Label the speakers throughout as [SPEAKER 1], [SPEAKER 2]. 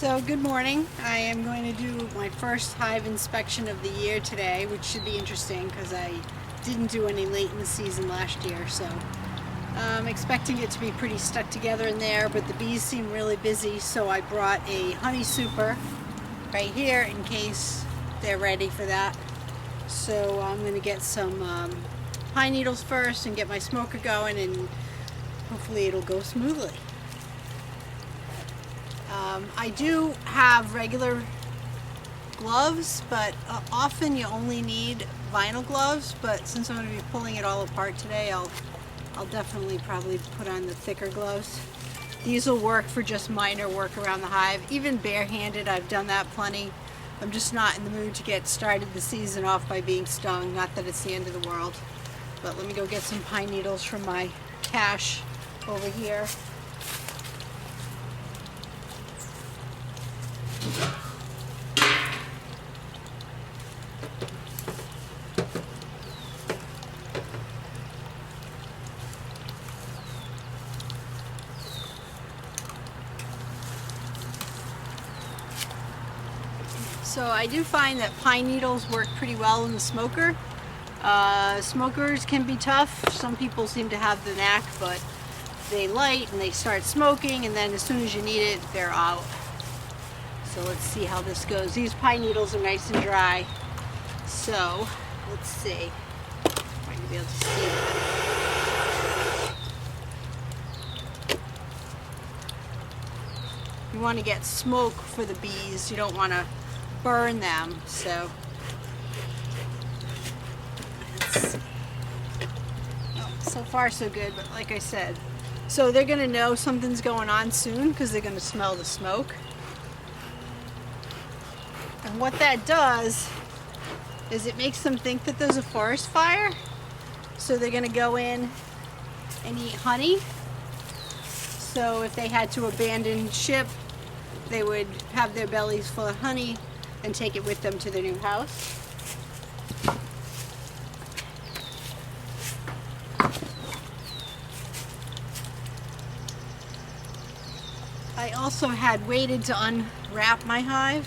[SPEAKER 1] So good morning. I am going to do my first hive inspection of the year today, which should be interesting because I didn't do any late in the season last year. So I'm expecting it to be pretty stuck together in there, but the bees seem really busy, so I brought a honey super right here in case they're ready for that. So I'm going to get some pine needles first and get my smoker going, and hopefully it'll go smoothly. I do have regular gloves, but often you only need vinyl gloves, but since I'm going to be pulling it all apart today, I'll definitely probably put on the thicker gloves. These will work for just minor work around the hive. Even barehanded, I've done that plenty. I'm just not in the mood to get started the season off by being stung. Not that it's the end of the world. But let me go get some pine needles from my cache over here. So I do find that pine needles work pretty well in the smoker. Smokers can be tough. Some people seem to have the knack, but they light and they start smoking, and then as soon as you need it, they're out. So let's see how this goes. These pine needles are nice and dry. So let's see. I'm going to be able to see that. You want to get smoke for the bees. You don't want to burn them. So let's see. Oh, so far so good, but like I said, so they're going to know something's going on soon because they're going to smell the smoke. And what that does is it makes them think that there's a forest fire. So they're going to go in and eat honey. So if they had to abandon ship, they would have their bellies full of honey and take it with them to their new house. I also had waited to unwrap my hive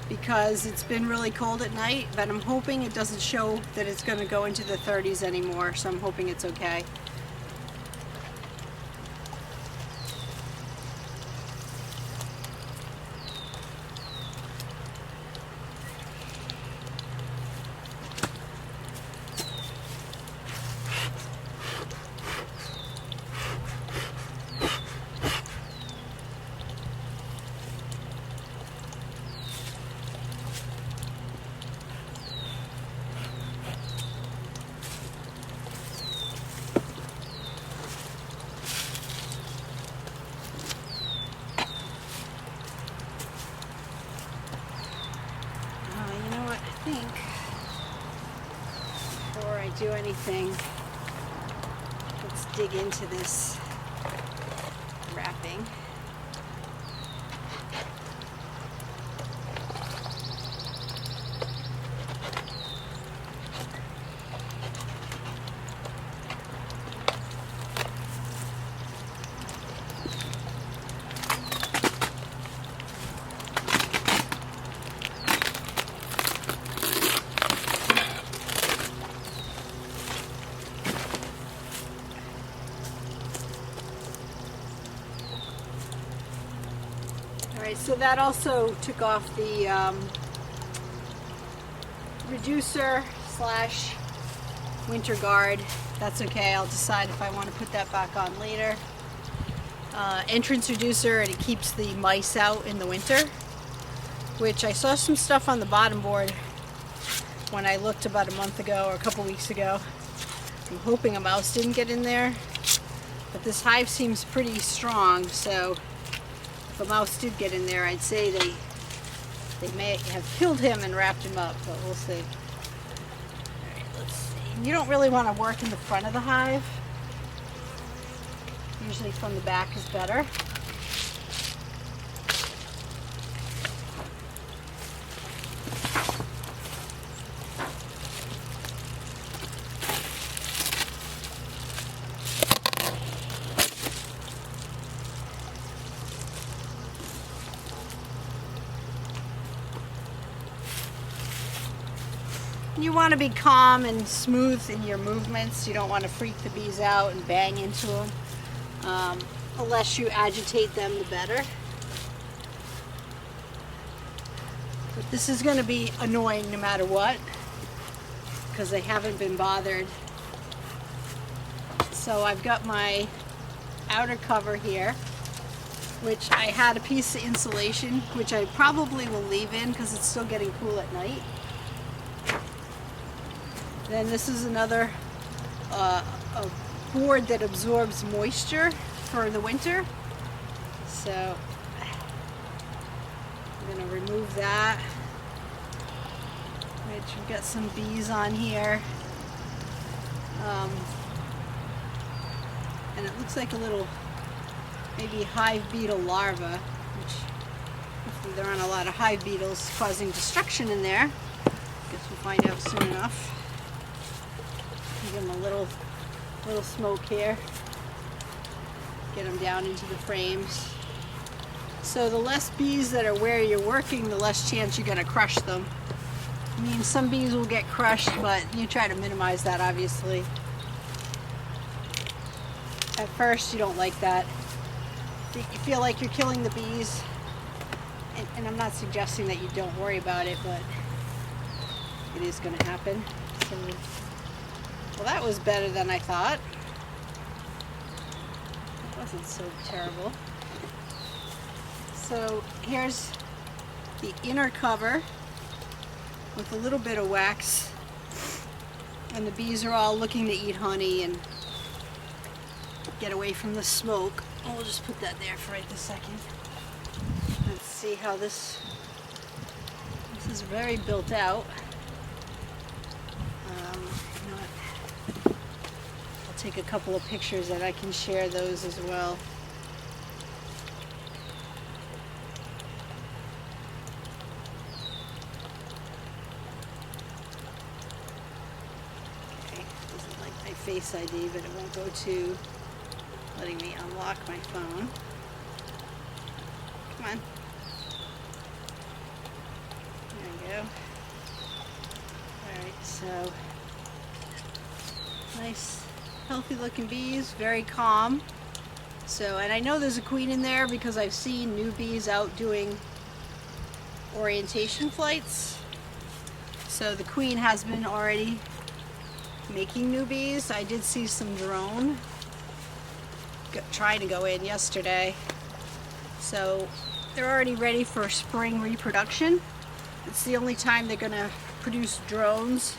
[SPEAKER 1] because it's been really cold at night, but I'm hoping it doesn't show that it's going to go into the 30s anymore, so I'm hoping it's okay. Before I do anything, let's dig into this wrapping. Alright, so that also took off the reducer slash winter guard. That's okay, I'll decide if I want to put that back on later. Entrance reducer, and it keeps the mice out in the winter, which I saw some stuff on the bottom board when I looked about a month ago or a couple weeks ago. I'm hoping a mouse didn't get in there, but this hive seems pretty strong, so if a mouse did get in there, I'd say they may have killed him and wrapped him up, but we'll see. Alright, let's see. You don't really want to work in the front of the hive. Usually from the back is better. You want to be calm and smooth in your movements. You don't want to freak the bees out and bang into them. The less you agitate them, the better. But this is going to be annoying no matter what, because they haven't been bothered. So I've got my outer cover here, which I had a piece of insulation, which I probably will leave in because it's still getting cool at night. Then this is another a board that absorbs moisture for the winter. So I'm going to remove that. Which we've got some bees on here. And it looks like a little maybe hive beetle larva, which hopefully there aren't a lot of hive beetles causing destruction in there. Guess we'll find out soon enough. Give them a little smoke here. Get them down into the frames. So the less bees that are where you're working, the less chance you're going to crush them. I mean, some bees will get crushed, but you try to minimize that, obviously. At first, you don't like that. You feel like you're killing the bees, and I'm not suggesting that you don't worry about it, but it is going to happen. So, well, that was better than I thought. It wasn't so terrible. So here's the inner cover with a little bit of wax, and the bees are all looking to eat honey and get away from the smoke. Oh, we'll just put that there for right this second. Let's see how this is very built out. You know what? I'll take a couple of pictures and I can share those as well. Okay, doesn't like my Face ID, but it won't go to letting me unlock my phone. Come on. There we go. Alright, so nice, healthy looking bees, very calm. So, and I know there's a queen in there because I've seen new bees out doing orientation flights. So the queen has been already making new bees. I did see some drone trying to go in yesterday. So they're already ready for spring reproduction. It's the only time they're going to produce drones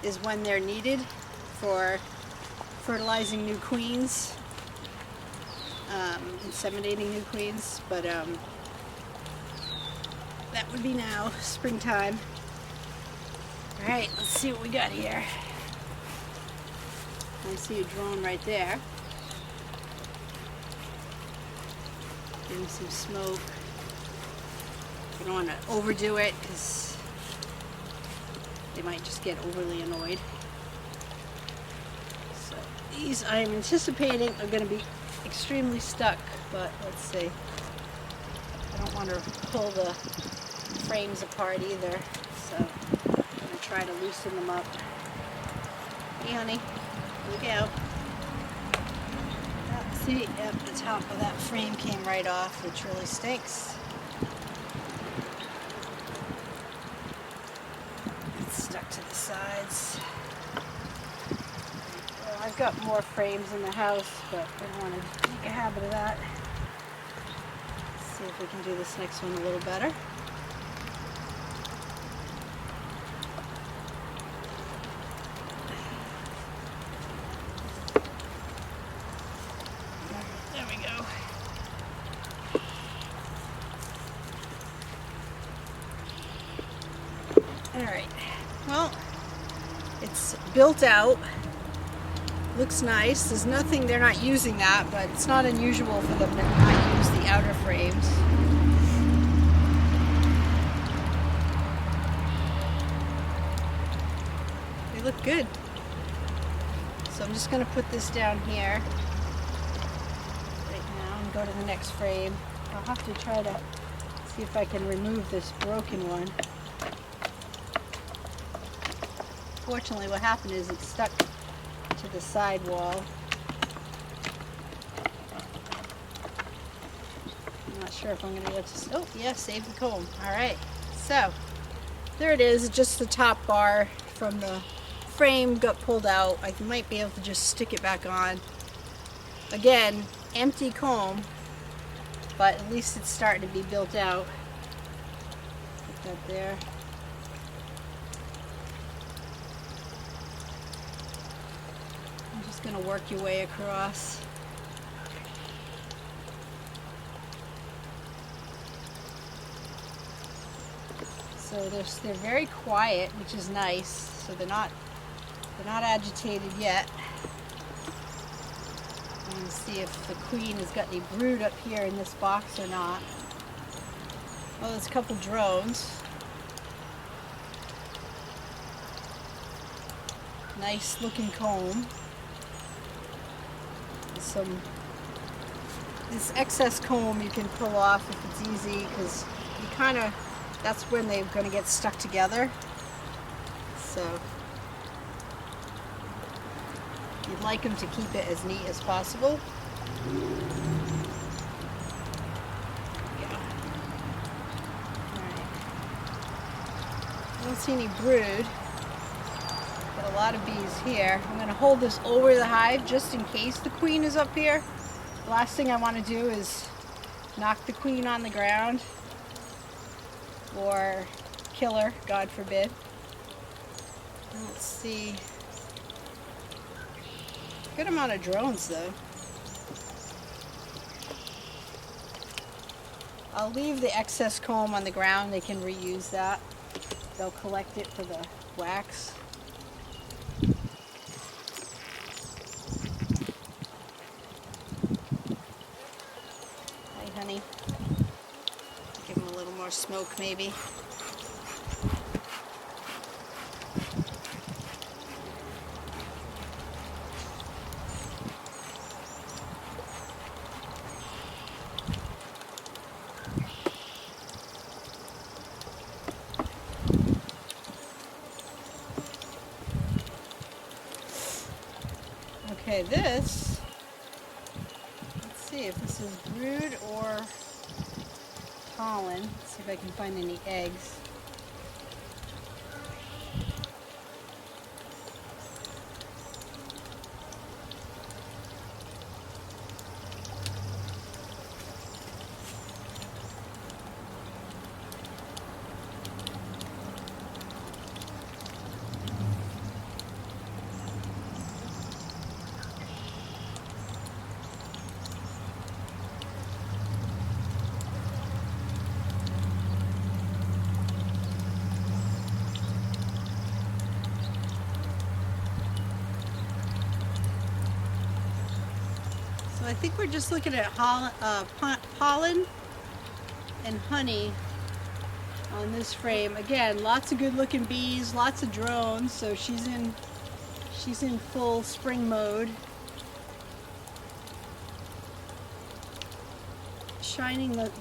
[SPEAKER 1] is when they're needed for fertilizing new queens, inseminating new queens, but that would be now, springtime. Alright, let's see what we got here. I see a drone right there. Getting some smoke. You don't want to overdo it because they might just get overly annoyed. So these I'm anticipating are going to be extremely stuck, but let's see. I don't want to pull the frames apart either, so I'm going to try to loosen them up. Hey honey, look out. See, yep, the top of that frame came right off, which really stinks. It's stuck to the sides. Well, I've got more frames in the house, but I don't want to make a habit of that. Let's see if we can do this next one a little better. Alright, well, it's built out, looks nice. There's nothing, they're not using that, but it's not unusual for them to not use the outer frames. They look good. So I'm just going to put this down here right now and go to the next frame. I'll have to try to see if I can remove this broken one. Fortunately, what happened is it stuck to the side wall. I'm not sure if I'm going to be able to... Oh, yeah, save the comb. All right. So, there it is. Just the top bar from the frame got pulled out. I might be able to just stick it back on. Again, empty comb, but at least it's starting to be built out. Put that there. I'm just going to work your way across. So they're very quiet, which is nice. So they're not agitated yet. I'm going to see if the queen has got any brood up here in this box or not. Oh, there's a couple drones. Nice looking comb. This excess comb you can pull off if it's easy, because you that's when they're going to get stuck together. So you'd like them to keep it as neat as possible. I don't see any brood. Got a lot of bees here. I'm going to hold this over the hive just in case the queen is up here. The last thing I want to do is knock the queen on the ground or kill her, God forbid. Let's see. Good amount of drones though. I'll leave the excess comb on the ground. They can reuse that. They'll collect it for the wax. Hi, honey. Give them a little more smoke, maybe. Okay, let's see if this is brood or pollen. Let's see if I can find any eggs. So I think we're just looking at pollen and honey on this frame. Again, lots of good looking bees, lots of drones, so she's in full spring mode.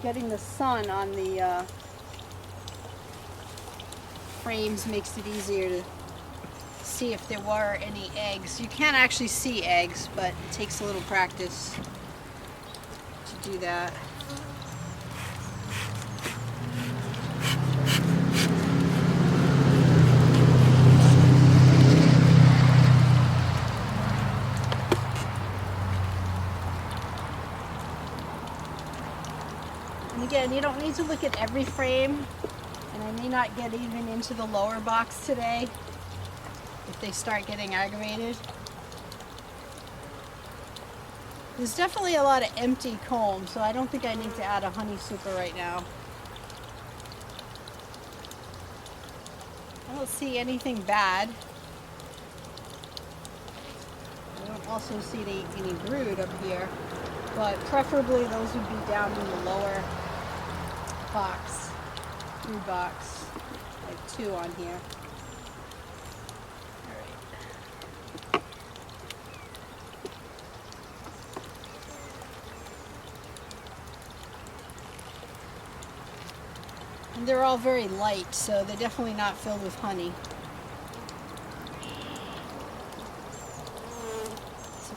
[SPEAKER 1] Getting the sun on the frames makes it easier to see if there were any eggs. You can't actually see eggs, but it takes a little practice to do that. And again, you don't need to look at every frame, and I may not get even into the lower box today if they start getting aggravated. There's definitely a lot of empty comb, so I don't think I need to add a honey super right now. I don't see anything bad. I don't also see any brood up here, but preferably those would be down in the lower box, brood box, like 2 on here. And they're all very light, so they're definitely not filled with honey.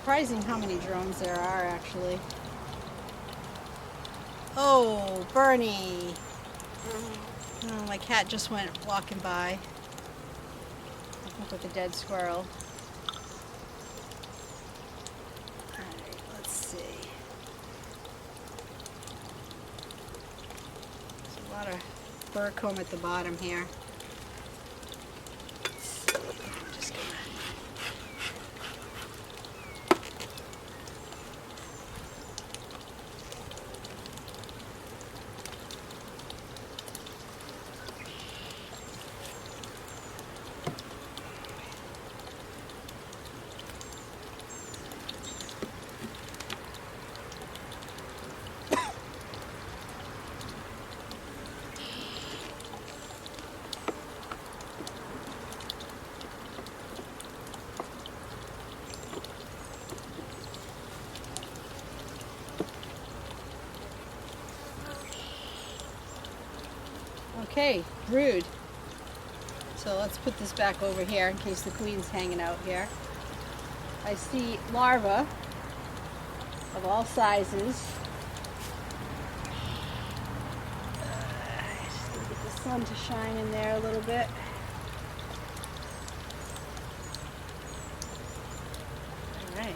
[SPEAKER 1] Surprising how many drones there are, actually. Oh, Bernie! Oh, my cat just went walking by. I think with a dead squirrel. Alright, let's see. There's a lot of fur comb at the bottom here. Let's see. I'm just gonna... Okay, brood. So let's put this back over here in case the queen's hanging out here. I see larvae of all sizes. Just gonna get the sun to shine in there a little bit. All right.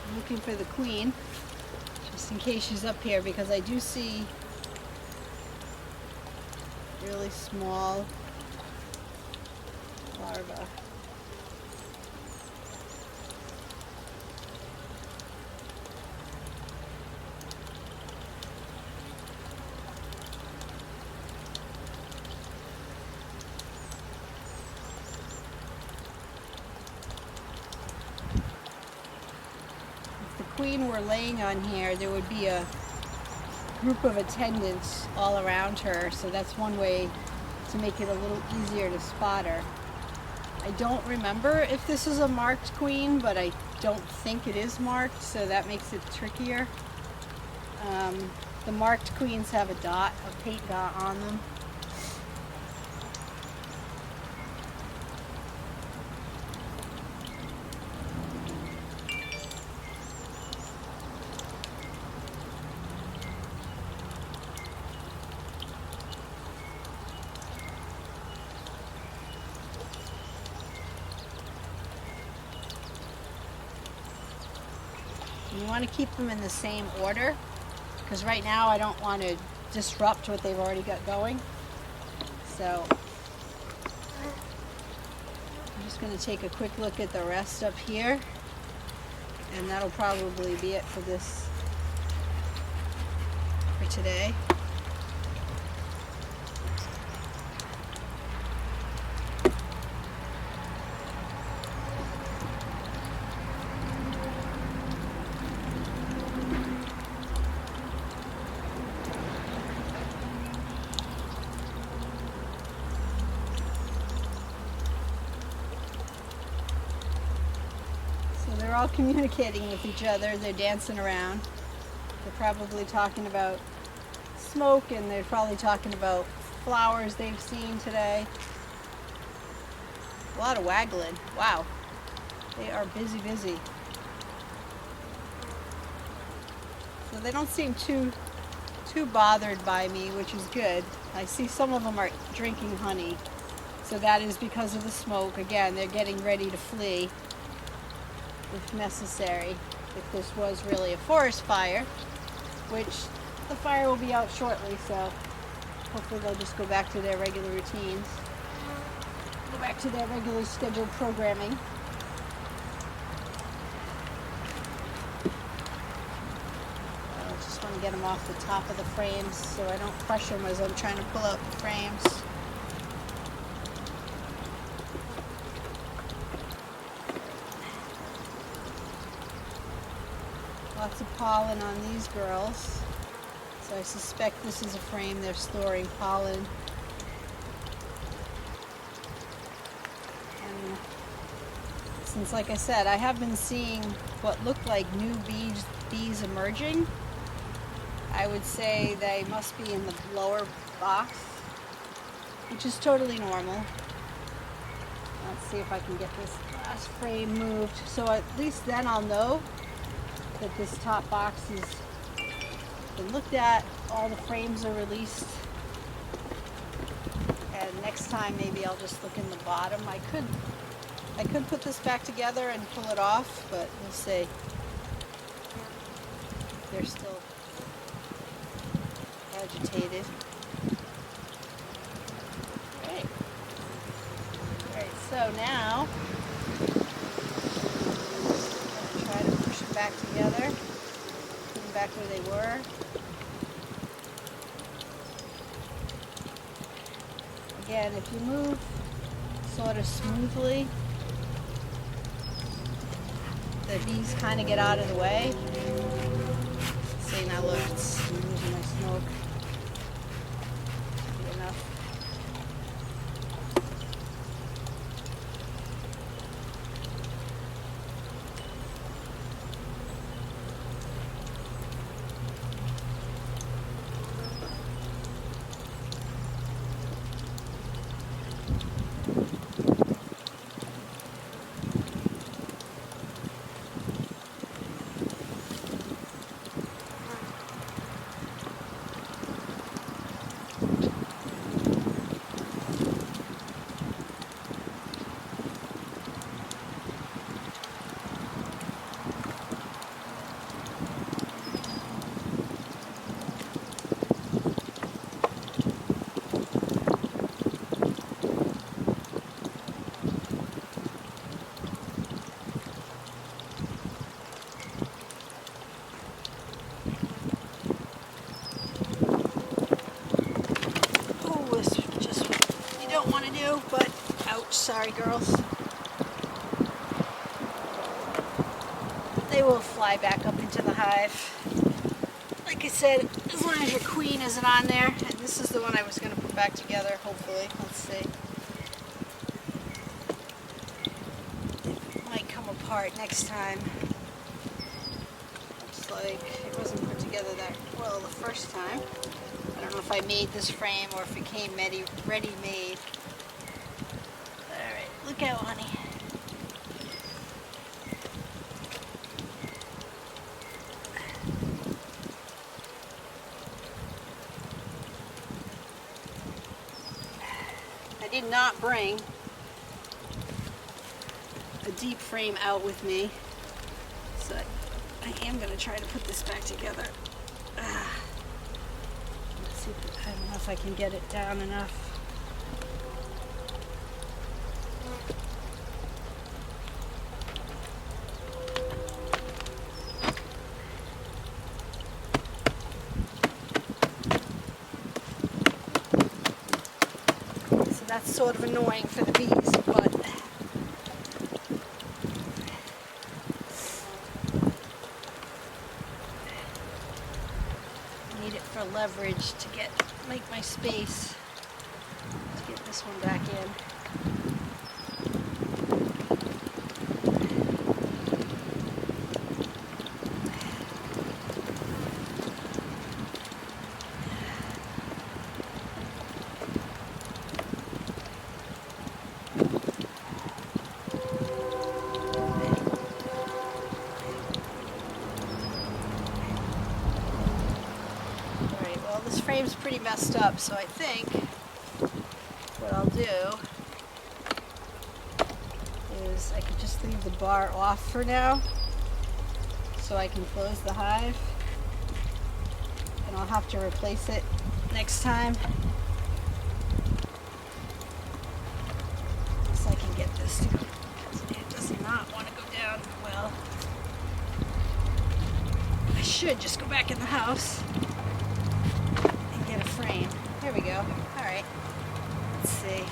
[SPEAKER 1] I'm looking for the queen, just in case she's up here, because I do see really small larvae. If the queen were laying on here, there would be a group of attendants all around her, so that's one way to make it a little easier to spot her. I don't remember if this is a marked queen, but I don't think it is marked, so that makes it trickier. The marked queens have a dot, a paint dot on them. You want to keep them in the same order, because right now I don't want to disrupt what they've already got going. So I'm just going to take a quick look at the rest up here, and that'll probably be it for this, for today. They're all communicating with each other. They're dancing around. They're probably talking about smoke, and they're probably talking about flowers they've seen today. A lot of waggling. Wow. They are busy, busy. So they don't seem too bothered by me, which is good. I see some of them are drinking honey. So that is because of the smoke. Again, they're getting ready to flee if necessary, if this was really a forest fire, which the fire will be out shortly, so hopefully they'll just go back to their regular routines, go back to their regular scheduled programming. I just want to get them off the top of the frames so I don't crush them as I'm trying to pull out the frames. Lots of pollen on these girls, so I suspect this is a frame they're storing pollen. And since, like I said, I have been seeing what look like new bees emerging, I would say they must be in the lower box, which is totally normal. Let's see if I can get this last frame moved. So at least then I'll know that this top box has been looked at, all the frames are released. And next time maybe I'll just look in the bottom. I could put this back together and pull it off, but we'll see. They're still agitated. Great. Alright, so now I'm going to try to push them back together, put them back where they were. Again, if you move sort of smoothly, the bees kind of get out of the way. See, now look, it's losing my smoke. Good enough. But ouch, sorry girls. They will fly back up into the hive. Like I said, as long as your queen isn't on there, and this is the one I was going to put back together, hopefully. Let's see. It might come apart next time. Looks like it wasn't put together that well the first time. I don't know if I made this frame or if it came ready-made. Look out, honey. I did not bring a deep frame out with me, so I am going to try to put this back together. Let's see, I don't know if I can get it down enough. That's sort of annoying for the bees, but I need it for leverage to make my space to get this one back in. This frame's pretty messed up, so I think what I'll do is I could just leave the bar off for now so I can close the hive, and I'll have to replace it next time. Unless I can get this to go, it does not want to go down well. I should just go back in the house. Frame. There we go. Alright. Let's see.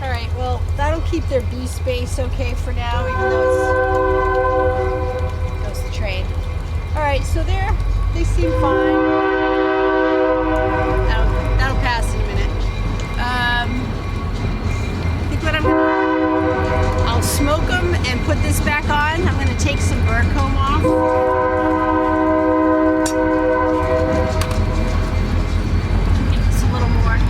[SPEAKER 1] Alright, well, that'll keep their bee space okay for now, even though it's... goes the train. Alright, so they seem fine. That'll pass in a minute. I think what I'm put this back on, I'm going to take some bird comb off. It's a little more.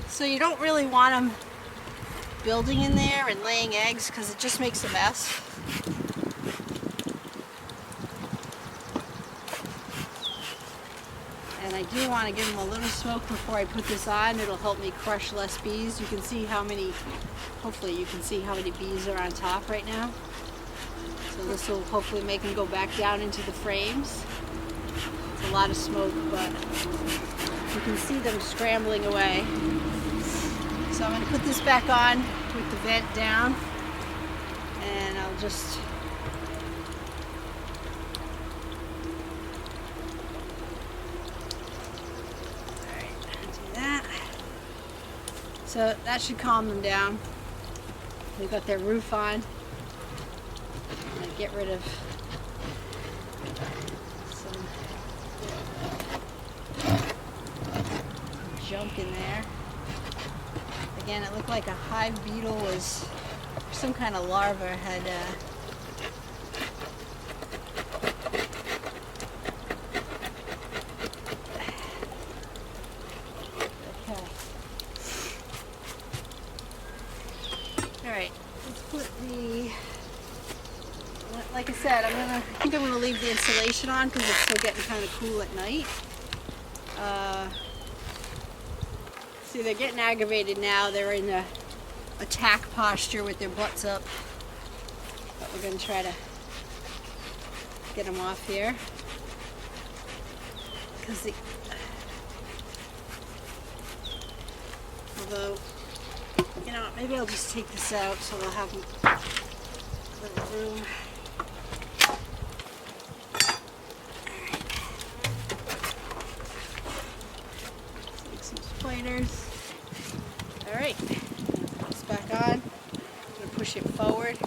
[SPEAKER 1] So you don't really want them building in there and laying eggs because it just makes a mess. And I do want to give them a little smoke before I put this on. It'll help me crush less bees. You can see how many, hopefully you can see how many bees are on top right now. So this will hopefully make them go back down into the frames. It's a lot of smoke, but you can see them scrambling away. So I'm going to put this back on with the vent down, and I'll just do that. So that should calm them down. They've got their roof on. I'm going to get rid of some junk in there. Again, it looked like a hive beetle was, some kind of larva had okay. Alright, let's put the, like I said, I think I'm gonna leave the insulation on because it's still getting kind of cool at night. See, they're getting aggravated now. They're in a attack posture with their butts up. But we're going to try to get them off here. Because although, you know, maybe I'll just take this out so they'll have a little room. Alright, put this back on. I'm going to push it forward.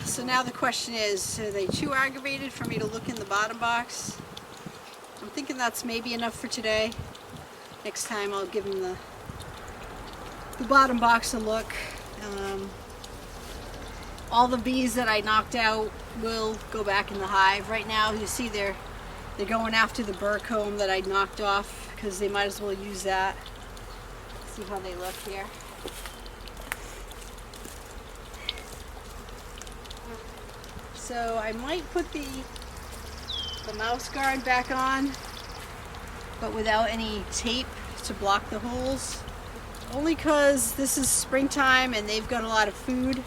[SPEAKER 1] So now the question is, are they too aggravated for me to look in the bottom box? I'm thinking that's maybe enough for today. Next time I'll give them the bottom box a look. All the bees that I knocked out will go back in the hive. Right now you see they're going after the burr comb that I knocked off because they might as well use that. See how they look here. So I might put the mouse guard back on, but without any tape to block the holes. Only because this is springtime and they've got a lot of food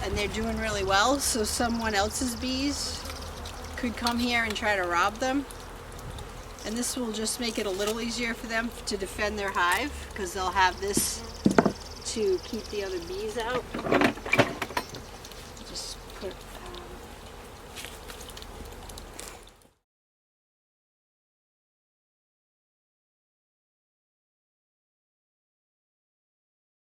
[SPEAKER 1] and they're doing really well, so someone else's bees could come here and try to rob them. And this will just make it a little easier for them to defend their hive because they'll have this to keep the other bees out.